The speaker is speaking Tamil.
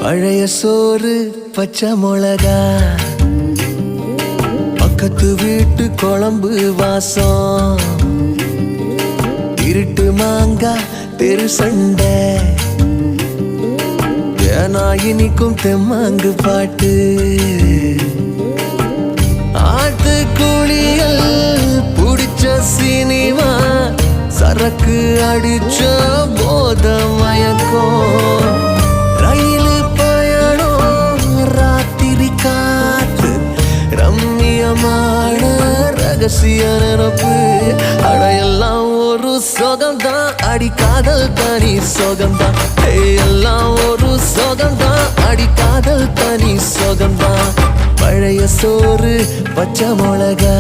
பழைய சோறு பச்சை மிளகா, பக்கத்து வீட்டு குழம்பு வாசம், இருட்டு மாங்கா தெரு சண்டை, ஏனா இனிக்கும் தெம்மாங்கு பாட்டு, ஆட்டு குளியல் புடிச்ச சினிமா, சரக்கு அடிச்ச போத மயக்கம், ரயிலு பயணம் ராத்திரி காத்து, ரம்மியமான ரகசிய நினப்பு, அடையெல்லாம் ஒரு சோகம்தான், அடி காதல் தனி சோகம்தான், எல்லாம் ஒரு சோகம்தான், அடி காதல் தனி சோகம்தான். பழைய சோறு பச்சை மிளகா.